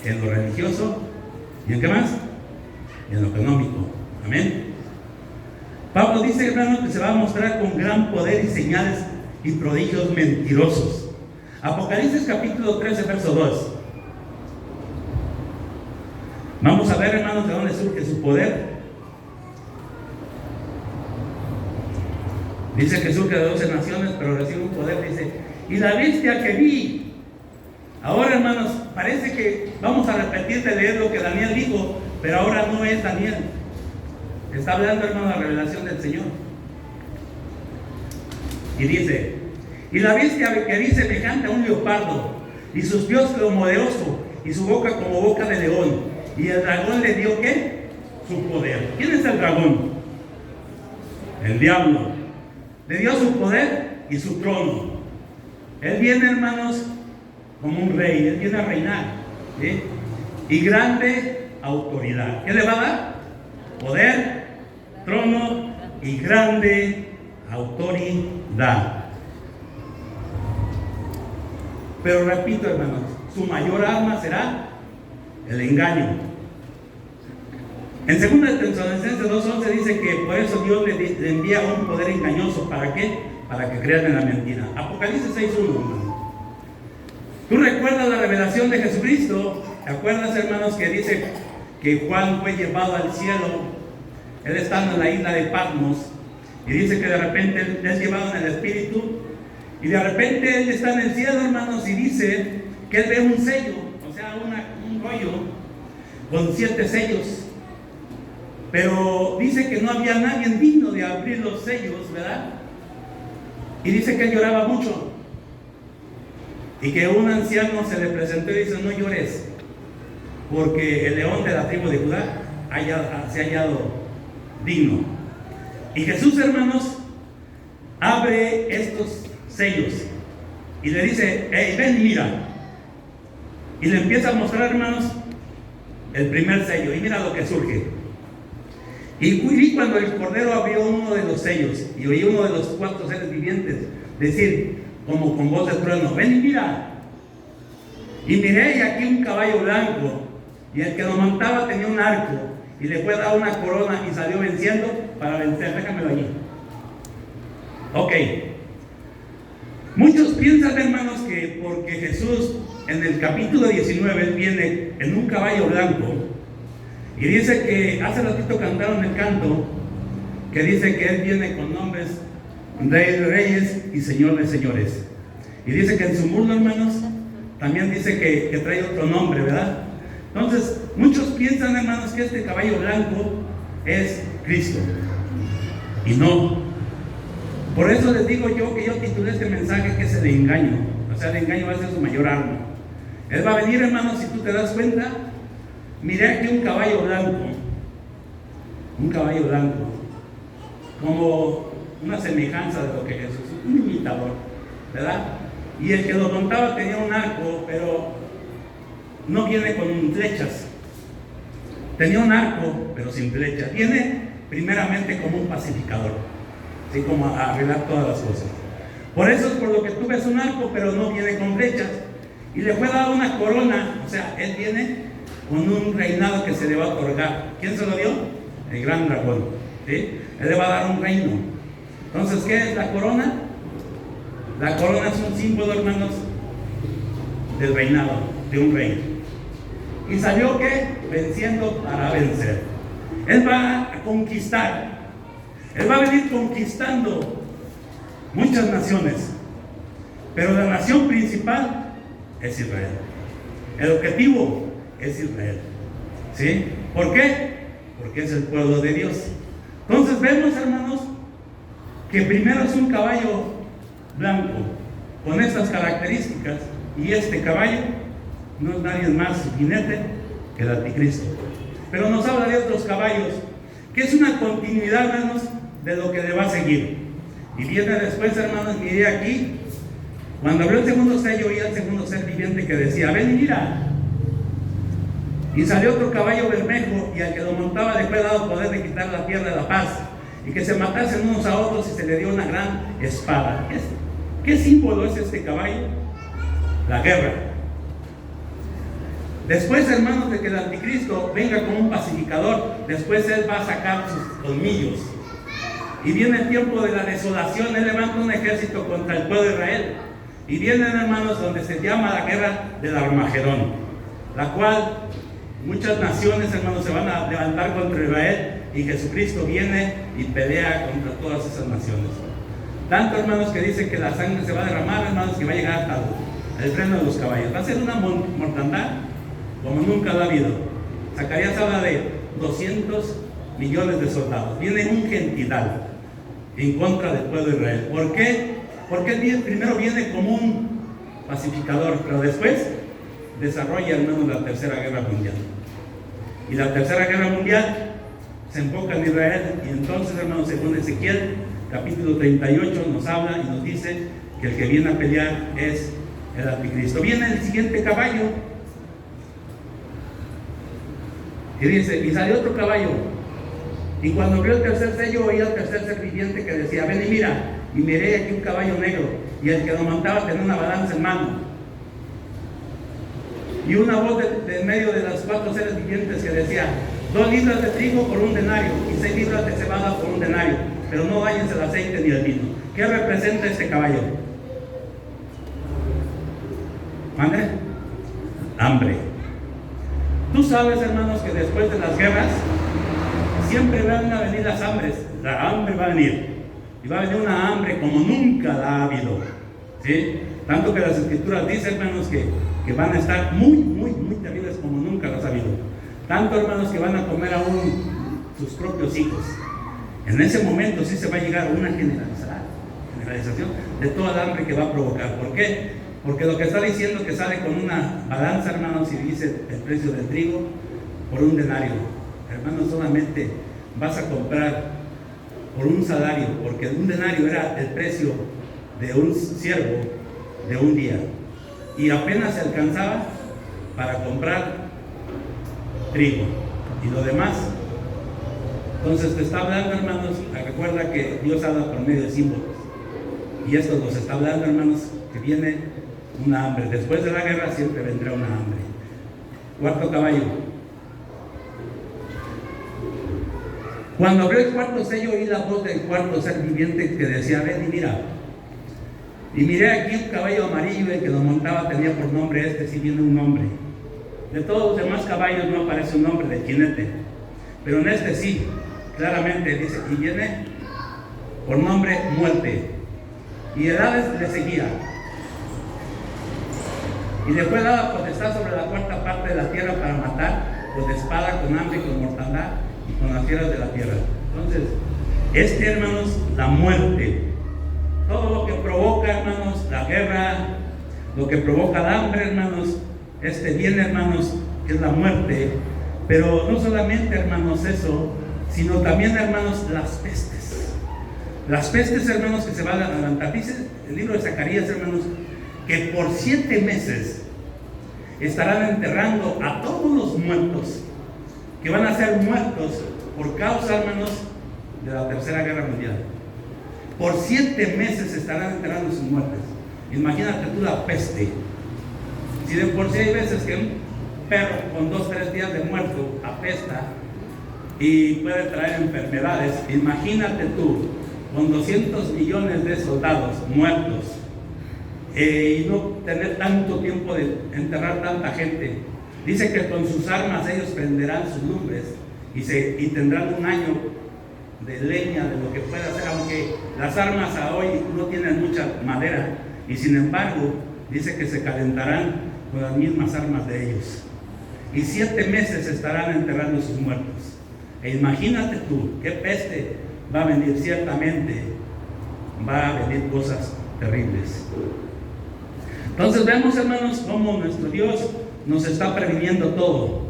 en lo religioso, ¿y en qué más? Y en lo económico. Amén. Pablo dice, hermanos, que se va a mostrar con gran poder y señales y prodigios mentirosos. Apocalipsis capítulo 13, verso 2. Vamos a ver, hermanos, de dónde surge su poder. Dice que surge de 12 naciones, pero recibe un poder, dice: y la bestia que vi. Ahora, hermanos, parece que vamos a repetir de leer lo que Daniel dijo, pero ahora no es Daniel. Está hablando, hermano, la revelación del Señor. Y dice: y la bestia que vi semejante a un leopardo, y sus pies como de oso, y su boca como boca de león. Y el dragón le dio, ¿qué? Su poder. ¿Quién es el dragón? El diablo. Le dio su poder y su trono. Él viene, hermanos, como un rey. Él viene a reinar, ¿sí? Y grande autoridad. ¿Qué le va a dar? Poder, trono y grande autoridad. Pero repito, hermanos, su mayor arma será el engaño. En 2 Tesalonicenses 2:11 dice que por eso Dios le envía un poder engañoso. ¿Para qué? Para que crean en la mentira. Apocalipsis 6:1, hermano. ¿Tú recuerdas la revelación de Jesucristo? ¿Te acuerdas, hermanos, que dice que Juan fue llevado al cielo? Él estando en la isla de Patmos, y dice que de repente él es llevado en el Espíritu, y de repente él está en el cielo, hermanos, y dice que él ve un sello, o sea, un rollo con 7 sellos. Pero dice que no había nadie digno de abrir los sellos, ¿verdad? Y dice que él lloraba mucho, y que un anciano se le presentó y dice: no llores, porque el león de la tribu de Judá se ha hallado digno. Y Jesús, hermanos, abre estos sellos y le dice: hey, ven, mira. Y le empieza a mostrar, hermanos, el primer sello, y mira lo que surge. Y vi cuando el Cordero abrió uno de los sellos, y oí uno de los 4 seres vivientes decir, como con voz de trueno: ven y mira. Y miré, y aquí un caballo blanco, y el que lo montaba tenía un arco, y le fue dado una corona, y salió venciendo para vencer. Déjamelo allí. Ok. Muchos piensan, hermanos, que porque Jesús en el capítulo 19 él viene en un caballo blanco, y dice que hace ratito cantaron el canto que dice que él viene con nombres Rey de Reyes y Señor de Señores, y dice que en su muslo, hermanos, también dice que trae otro nombre, ¿verdad? Entonces muchos piensan, hermanos, que este caballo blanco es Cristo, y no. Por eso les digo yo que yo titulé este mensaje que es el engaño. O sea, el engaño va a ser su mayor arma. Él va a venir, hermanos, si tú te das cuenta. Miré aquí un caballo blanco, como una semejanza de lo que Jesús, un imitador, ¿verdad? Y el que lo montaba tenía un arco, pero no viene con flechas. Tenía un arco, pero sin flechas. Viene primeramente como un pacificador, así como a arreglar todas las cosas. Por eso es por lo que tú ves un arco, pero no viene con flechas. Y le fue dada una corona, o sea, él viene con un reinado que se le va a otorgar. ¿Quién se lo dio? El gran dragón, ¿sí? Él le va a dar un reino. Entonces, ¿qué es la corona? La corona es un símbolo, hermanos, del reinado, de un reino. ¿Y salió qué? Venciendo para vencer. Él va a conquistar. Él va a venir conquistando muchas naciones. Pero la nación principal es Israel. El objetivo es Israel. ¿Sí? ¿Por qué? Porque es el pueblo de Dios. Entonces vemos, hermanos, que primero es un caballo blanco con estas características, y este caballo no es nadie más su jinete que el anticristo. Pero nos habla de otros caballos, que es una continuidad, hermanos, de lo que le va a seguir. Y viene después, hermanos, miré aquí, cuando abrió el segundo sello, oí al segundo ser viviente que decía: ven y mira. Y salió otro caballo bermejo, y al que lo montaba le fue dado poder de quitar la tierra de la paz, y que se matasen unos a otros, y se le dio una gran espada. ¿Qué símbolo es este caballo? La guerra. Después, hermanos, de que el anticristo venga como un pacificador, después él va a sacar sus colmillos. Y viene el tiempo de la desolación. Él levanta un ejército contra el pueblo de Israel. Y vienen, hermanos, donde se llama la guerra del Armagedón, la cual muchas naciones, hermanos, se van a levantar contra Israel, y Jesucristo viene y pelea contra todas esas naciones. Tanto, hermanos, que dice que la sangre se va a derramar, hermanos, que va a llegar hasta el freno de los caballos. Va a ser una mortandad como nunca lo ha habido. Zacarías habla de 200 millones de soldados. Viene un gentilal en contra del pueblo de Israel. ¿Por qué? Porque él primero viene como un pacificador, pero después desarrolla, hermanos, la tercera guerra mundial. Y la tercera guerra mundial se enfoca en Israel. Y entonces, hermanos, según Ezequiel capítulo 38 nos habla y nos dice que el que viene a pelear es el anticristo. Viene el siguiente caballo y dice: y salió otro caballo, y cuando abrió el tercer sello, oí al tercer ser viviente que decía: ven y mira. Y miré aquí un caballo negro, y el que lo montaba tenía una balanza en mano, y una voz de en medio de las cuatro seres vivientes que decía: 2 libras de trigo por un denario, y 6 libras de cebada por un denario, pero no dañes el aceite ni el vino. ¿Qué representa este caballo? ¿Mande? Hambre. Tú sabes, hermanos, que después de las guerras siempre van a venir las hambres. La hambre va a venir, y va a venir una hambre como nunca la ha habido, ¿sí? Tanto que las escrituras dicen, hermanos, que van a estar muy terribles como nunca las ha habido. Tanto, hermanos, que van a comer aún sus propios hijos. En ese momento sí se va a llegar a una generalización de toda la hambre que va a provocar. ¿Por qué? Porque lo que está diciendo, que sale con una balanza, hermanos, y dice el precio del trigo por un denario. Hermanos, solamente vas a comprar por un salario, porque un denario era el precio de un siervo de un día, y apenas se alcanzaba para comprar trigo y lo demás. Entonces te está hablando, hermanos, recuerda que Dios habla por medio de símbolos, y esto nos está hablando, hermanos, que viene una hambre. Después de la guerra siempre vendrá una hambre. Cuarto caballo. Cuando abrió el cuarto sello, oí la voz del cuarto ser viviente que decía: ven y mira. Y miré aquí un caballo amarillo, el que lo montaba tenía por nombre, este sí viene un nombre. De todos los demás caballos no aparece un nombre de jinete, pero en este sí, claramente dice, y viene por nombre Muerte. Y el Hades le seguía, y le fue dada potestad sobre la cuarta parte de la tierra para matar, con espada, con hambre, con mortandad, y con las fieras de la tierra. Entonces, hermanos, la muerte, todo lo que provoca, hermanos, la guerra, lo que provoca el hambre, hermanos, viene, hermanos, que es la muerte. Pero no solamente, hermanos, eso, sino también, hermanos, las pestes. Las pestes, hermanos, que se van a levantar. Dice el libro de Zacarías, hermanos, que por 7 meses estarán enterrando a todos los muertos, que van a ser muertos por causa, hermanos, de la Tercera Guerra Mundial. Por 7 meses estarán enterrando sus muertes. Imagínate tú la peste. Si de por sí hay veces que un perro con 2 o 3 días de muerto apesta y puede traer enfermedades, imagínate tú con 200 millones de soldados muertos y no tener tanto tiempo de enterrar tanta gente. Dice que con sus armas ellos prenderán sus lumbres y tendrán un año de leña, de lo que pueda hacer, aunque las armas a hoy no tienen mucha madera, y sin embargo dice que se calentarán con las mismas armas de ellos, y 7 meses estarán enterrando sus muertos. E imagínate tú qué peste va a venir. Ciertamente va a venir cosas terribles. Entonces vemos, hermanos, cómo nuestro Dios nos está previniendo todo.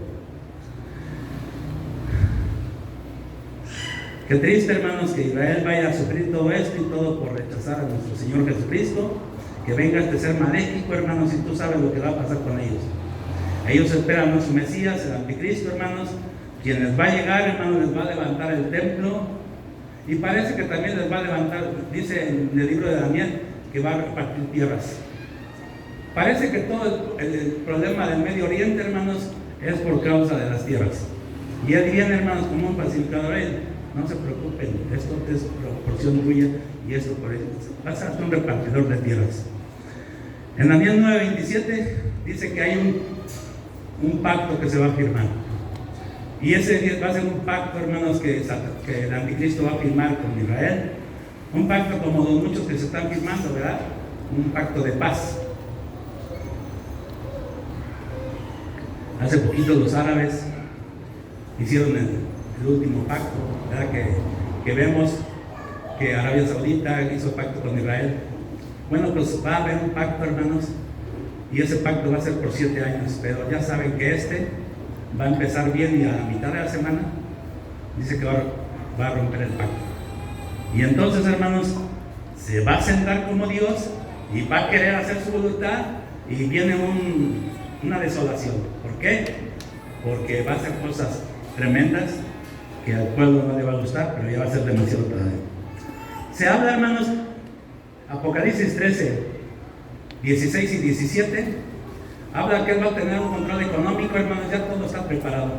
Qué triste, hermanos, que Israel vaya a sufrir todo esto y todo por rechazar a nuestro Señor Jesucristo. Que venga este ser maléfico, hermanos, y tú sabes lo que va a pasar con ellos. Ellos esperan a su Mesías, el anticristo, hermanos, quien les va a llegar, hermanos, les va a levantar el templo, y parece que también les va a levantar, dice en el libro de Daniel, que va a repartir tierras. Parece que todo el problema del Medio Oriente, hermanos, es por causa de las tierras. Y él viene, hermanos, como un pacificador. No se preocupen, esto es proporción tuya y esto por eso. Vas a ser un repartidor de tierras. En Daniel 9:27 dice que hay un pacto que se va a firmar. Y ese va a ser un pacto, hermanos, que el anticristo va a firmar con Israel. Un pacto como los muchos que se están firmando, ¿verdad? Un pacto de paz. Hace poquito los árabes hicieron el último pacto, ¿verdad? Que vemos que Arabia Saudita hizo pacto con Israel. Bueno, pues va a haber un pacto, hermanos, y ese pacto va a ser por 7 años, pero ya saben que va a empezar bien, y a la mitad de la semana dice que va a romper el pacto. Y entonces, hermanos, se va a sentar como Dios y va a querer hacer su voluntad, y viene una desolación. ¿Por qué? Porque va a hacer cosas tremendas que al pueblo no le va a gustar, pero ya va a ser demasiado tarde. Se habla, hermanos, Apocalipsis 13, 16 y 17, habla que él va a tener un control económico, hermanos, ya todo está preparado.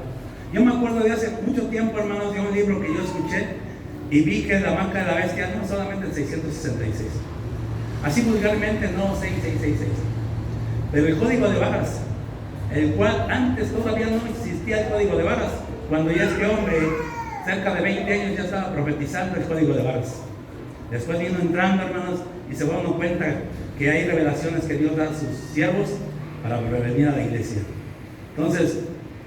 Yo me acuerdo de hace mucho tiempo, hermanos, de un libro que yo escuché y vi que la marca de la bestia no solamente el 666, así vulgarmente no 6666, pero el código de barras, el cual antes todavía no existía el código de barras, cuando ya este hombre, cerca de 20 años, ya estaba profetizando el código de barras. Después vino entrando, hermanos, y se va dando cuenta que hay revelaciones que Dios da a sus siervos para prevenir a la iglesia. Entonces,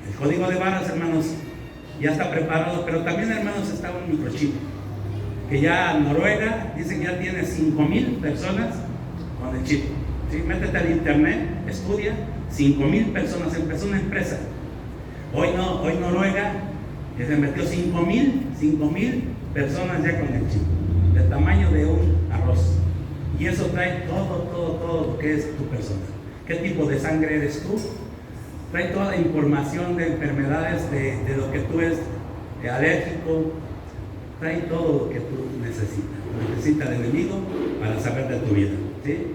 el código de barras, hermanos, ya está preparado, pero también, hermanos, está un microchip, que ya Noruega dice que ya tiene 5,000 personas con el chip. ¿Sí? Métete al internet, estudia, 5,000 personas, empezó una empresa. Hoy Noruega se metió 5,000 personas ya con el chip, del tamaño de un arroz. Y eso trae todo lo que es tu persona. ¿Qué tipo de sangre eres tú? Trae toda la información de enfermedades, de lo que tú eres alérgico. Trae todo lo que tú necesita el enemigo para saber de tu vida, ¿sí?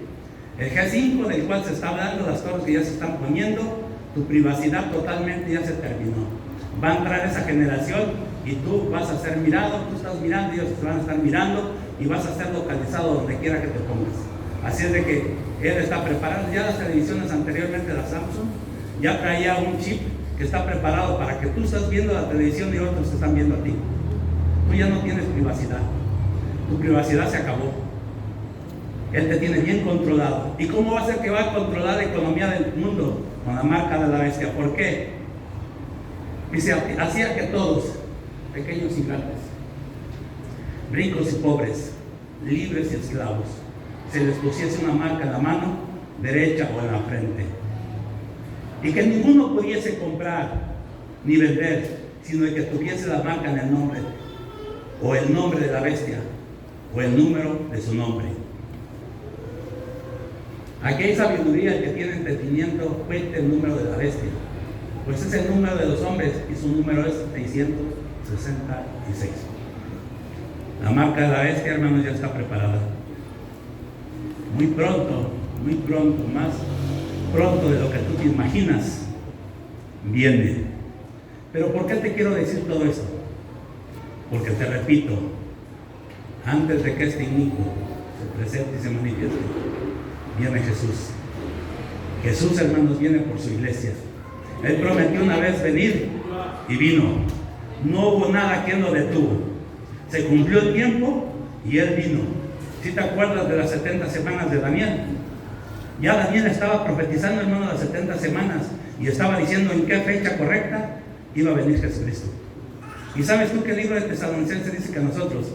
El G5, del cual se está hablando, las cosas que ya se están poniendo, tu privacidad totalmente ya se terminó. Va a entrar esa generación y tú vas a ser mirado, tú estás mirando, ellos te van a estar mirando, y vas a ser localizado donde quiera que te pongas. Así es de que él está preparado. Ya las televisiones anteriormente, la Samsung, ya traía un chip que está preparado para que tú estás viendo la televisión y otros te están viendo a ti. Tú ya no tienes privacidad. Tu privacidad se acabó. Él te tiene bien controlado. ¿Y cómo va a ser que va a controlar la economía del mundo? Con la marca de la bestia. ¿Por qué? Dice, hacía que todos, pequeños y grandes, ricos y pobres, libres y esclavos, se les pusiese una marca en la mano derecha o en la frente. y que ninguno pudiese comprar ni vender, sino el que tuviese la marca en el nombre, o el nombre de la bestia, o el número de su nombre. Aquí hay sabiduría, el que tiene entendimiento cuente el número de la bestia, pues es el número de los hombres y su número es 666. La marca de la bestia, hermanos, ya está preparada. Muy pronto, más pronto de lo que tú te imaginas, viene. Pero ¿por qué te quiero decir todo esto? Porque te repito, antes de que este inicuo se presente y se manifieste, viene Jesús. Jesús, hermanos, viene por su iglesia. Él prometió una vez venir y vino. No hubo nada que lo detuvo. Se cumplió el tiempo y Él vino. ¿Sí te acuerdas de las 70 semanas de Daniel? Ya Daniel estaba profetizando, hermano, las 70 semanas y estaba diciendo en qué fecha correcta iba a venir Jesucristo. ¿Y sabes tú que el libro de Tesalonicenses dice que a nosotros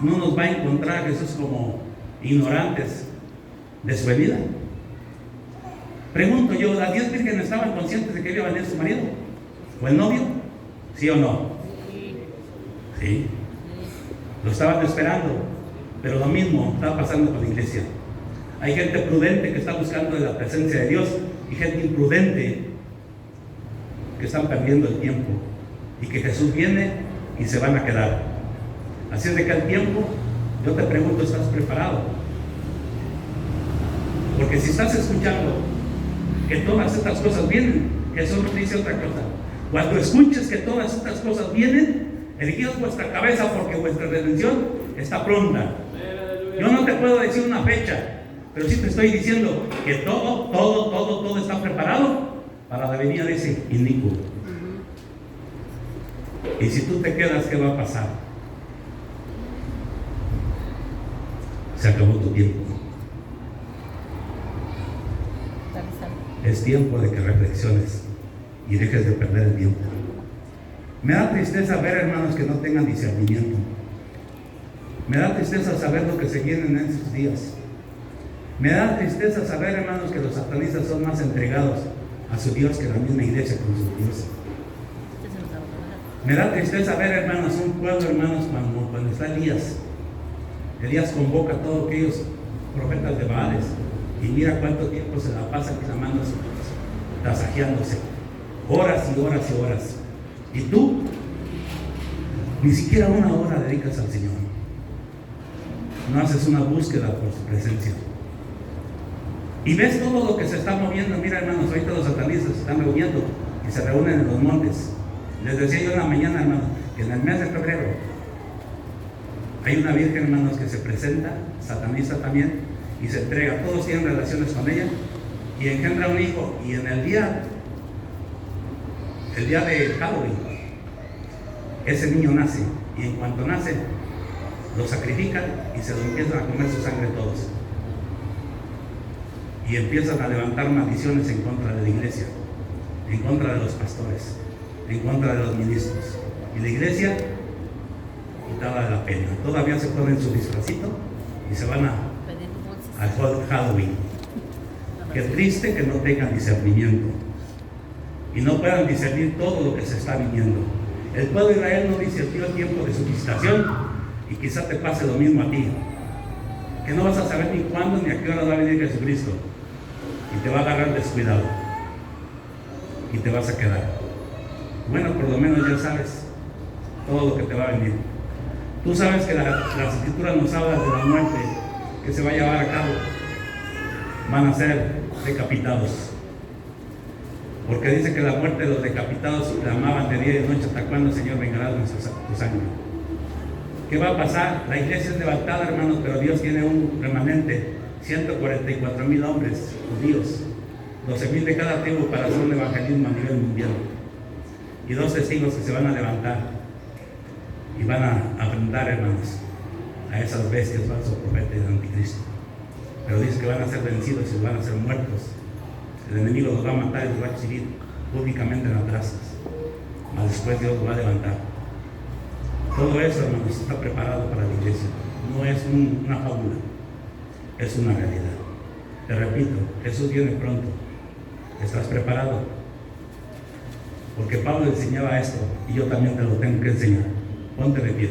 no nos va a encontrar Jesús como ignorantes de su venida? Pregunto yo, ¿las 10 vírgenes estaban conscientes de que iba a venir su marido? ¿O el novio? ¿Sí o no? Sí. Lo estaban esperando, pero lo mismo está pasando con la iglesia. Hay gente prudente que está buscando de la presencia de Dios y gente imprudente que están perdiendo el tiempo y que Jesús viene y se van a quedar. Así es de que al tiempo, yo te pregunto, ¿estás preparado? Porque si estás escuchando que todas estas cosas vienen, Jesús nos dice otra cosa: cuando escuches que todas estas cosas vienen, erguid vuestra cabeza porque vuestra redención está pronta. Yo no te puedo decir una fecha, pero sí te estoy diciendo que todo está preparado para la venida de ese inicuo. Y si tú te quedas, ¿qué va a pasar? Se acabó tu tiempo. Es tiempo de que reflexiones y dejes de perder el tiempo. Me da tristeza ver, hermanos, que no tengan discernimiento. Me da tristeza saber lo que se viene en estos días. Me da tristeza saber, hermanos, que los satanistas son más entregados a su Dios que la misma iglesia con su Dios. Me da tristeza ver, hermanos, un pueblo, hermanos, cuando está Elías convoca a todos aquellos profetas de Baales y mira cuánto tiempo se la pasan clamando a su Dios, tasajeándose, horas y horas y horas. Y tú, ni siquiera una hora dedicas al Señor. No haces una búsqueda por su presencia. Y ves todo lo que se está moviendo. Mira, hermanos, ahorita los satanistas se están reuniendo y se reúnen en los montes. Les decía yo en la mañana, hermanos, que en el mes de febrero hay una virgen, hermanos, que se presenta, satanista también, y se entrega. Todos tienen relaciones con ella y engendra un hijo. Y en el día de Halloween, ese niño nace, y en cuanto nace, lo sacrifican y se lo empiezan a comer su sangre todos. Y empiezan a levantar maldiciones en contra de la iglesia, en contra de los pastores, en contra de los ministros. Y la iglesia, quitada de la pena, todavía se ponen su disfrazito y se van al Halloween. Qué triste que no tengan discernimiento y no puedan discernir todo lo que se está viniendo. El pueblo de Israel no discernió el tiempo de su visitación y quizá te pase lo mismo a ti, que no vas a saber ni cuándo ni a qué hora va a venir Jesucristo y te va a agarrar descuidado y te vas a quedar. Bueno, por lo menos ya sabes todo lo que te va a venir. Tú sabes que las escrituras nos hablan de la muerte que se va a llevar a cabo. Van a ser decapitados. Porque dice que la muerte de los decapitados clamaban de día y de noche: ¿hasta cuándo, Señor, vengará tu sangre? ¿Qué va a pasar? La iglesia es levantada, hermanos, pero Dios tiene un remanente: 144,000 hombres judíos, 12,000 de cada tribu para hacer un evangelismo a nivel mundial. Y 2 testigos que se van a levantar y van a enfrentar, hermanos, a esas bestias, falsos profetas y anticristo. Pero dice que van a ser vencidos y van a ser muertos. El enemigo los va a matar y los va a exhibir públicamente en las plazas. Mas después Dios los va a levantar. Todo eso, hermanos, está preparado para la iglesia. No es una fábula, es una realidad. Te repito, Jesús viene pronto. ¿Estás preparado? porque Pablo enseñaba esto y yo también te lo tengo que enseñar. Ponte de pie.